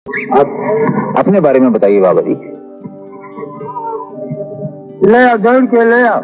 आप अपने बारे में बताइए बाबा जी। ले आओ, दौड़ के ले आओ।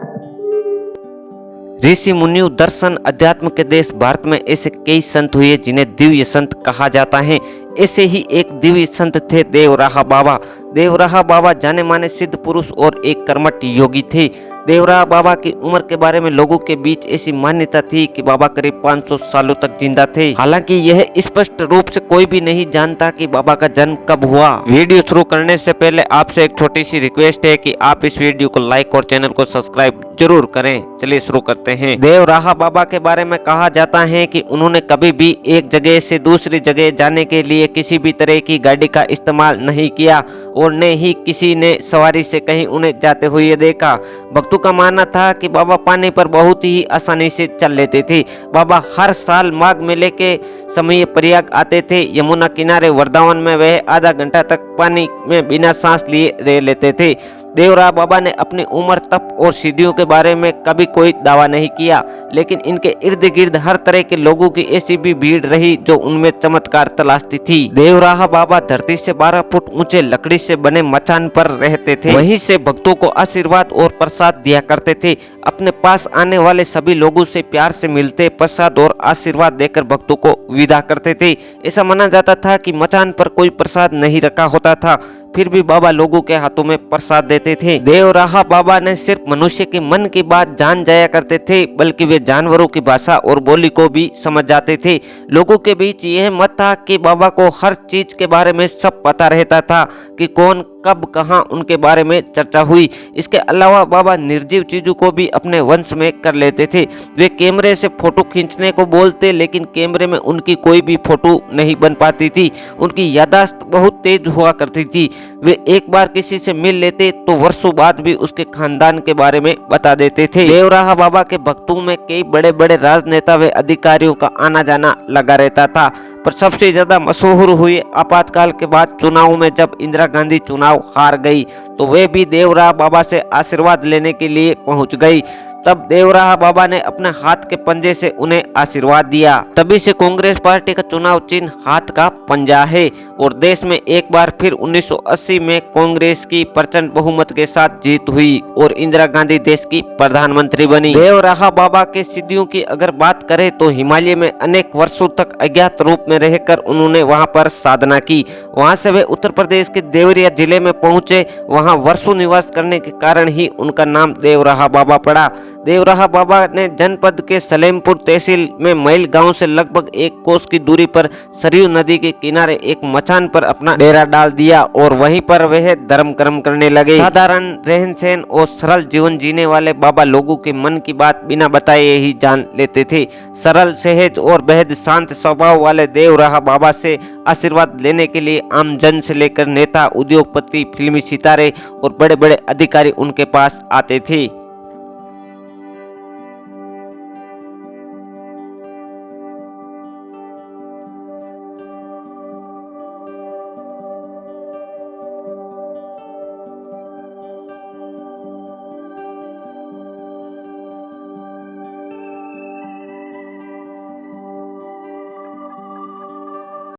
ऋषि मुनियों दर्शन अध्यात्म के देश भारत में ऐसे कई संत हुए जिन्हें दिव्य संत कहा जाता है। ऐसे ही एक दिव्य संत थे देवराहा बाबा। देवराहा बाबा जाने माने सिद्ध पुरुष और एक कर्मठ योगी थे। देवराहा बाबा की उम्र के बारे में लोगों के बीच ऐसी मान्यता थी कि बाबा करीब 500 सालों तक जिंदा थे। हालांकि यह स्पष्ट रूप से कोई भी नहीं जानता कि बाबा का जन्म कब हुआ। वीडियो शुरू करने से पहले आपसे एक छोटी सी रिक्वेस्ट है कि आप इस वीडियो को लाइक और चैनल को सब्सक्राइब जरूर करें। चलिए शुरू करते हैं। देवराहा बाबा के बारे में कहा जाता है कि उन्होंने कभी भी एक जगह से दूसरी जगह जाने के लिए किसी भी तरह की गाड़ी का इस्तेमाल नहीं किया और न ही किसी ने सवारी से कहीं उन्हें जाते हुए देखा। भक्तों का मानना था कि बाबा पानी पर बहुत ही आसानी से चल लेते थे। बाबा हर साल माघ मेले के समय प्रयाग आते थे। यमुना किनारे वृंदावन में वह आधा घंटा तक पानी में बिना सांस लिए रह लेते थे। देवराहा बाबा ने अपनी उम्र, तप और सिद्धियों के बारे में कभी कोई दावा नहीं किया, लेकिन इनके इर्द गिर्द हर तरह के लोगों की ऐसी भी भीड़ रही जो उनमें चमत्कार तलाशती थी। देवराहा बाबा धरती से 12 फुट ऊंचे लकड़ी से बने मचान पर रहते थे। वहीं से भक्तों को आशीर्वाद और प्रसाद दिया करते थे। अपने पास आने वाले सभी लोगों से प्यार से मिलते, प्रसाद और आशीर्वाद देकर भक्तों को विदा करते थे। ऐसा माना जाता था कि मचान पर कोई प्रसाद नहीं रखा होता था, फिर भी बाबा लोगों के हाथों में प्रसाद देते थे। देवराहा बाबा ने सिर्फ मनुष्य के मन की बात जान जाया करते थे, बल्कि वे जानवरों की भाषा और बोली को भी समझ जाते थे। लोगों के बीच यह मत था कि बाबा को हर चीज के बारे में सब पता रहता था कि कौन कब कहां उनके बारे में चर्चा हुई। इसके अलावा बाबा निर्जीव चीजों को भी अपने वंश में कर लेते थे। वे कैमरे से फोटो खींचने को बोलते, लेकिन कैमरे में उनकी कोई भी फोटो नहीं बन पाती थी। उनकी याददाश्त बहुत तेज हुआ करती थी। वे एक बार किसी से मिल लेते तो वर्षों बाद भी उसके खानदान के बारे में बता देते थे। देवराहा बाबा के भक्तों में कई बड़े बड़े राजनेता व अधिकारियों का आना जाना लगा रहता था, पर सबसे ज्यादा मशहूर हुए आपातकाल के बाद चुनाव में जब इंदिरा गांधी चुनाव हार गई तो वे भी देवराहा बाबा से आशीर्वाद लेने के लिए पहुंच गई। तब देवराहा बाबा ने अपने हाथ के पंजे से उन्हें आशीर्वाद दिया। तभी से कांग्रेस पार्टी का चुनाव चिन्ह हाथ का पंजा है और देश में एक बार फिर 1980 में कांग्रेस की प्रचंड बहुमत के साथ जीत हुई और इंदिरा गांधी देश की प्रधानमंत्री बनी। देवराहा बाबा के सिद्धियों की अगर बात करें तो हिमालय में अनेक वर्षों तक अज्ञात रूप में रहकर उन्होंने वहां पर साधना की। वहां से वे उत्तर प्रदेश के देवरिया जिले में पहुंचे। वहां वर्षों निवास करने के कारण ही उनका नाम देवराहा बाबा पड़ा। देवराहा बाबा ने जनपद के सलेमपुर तहसील में मैल गांव से लगभग 1 कोस की दूरी पर सरयू नदी के किनारे एक मचान पर अपना डेरा डाल दिया और वहीं पर वह धर्म कर्म करने लगे। साधारण रहन सहन और सरल जीवन जीने वाले बाबा लोगों के मन की बात बिना बताए ही जान लेते थे। सरल, सहज और बेहद शांत स्वभाव वाले देवराहा बाबा से आशीर्वाद लेने के लिए आम जन से लेकर नेता, उद्योगपति, फिल्मी सितारे और बड़े बड़े अधिकारी उनके पास आते थे।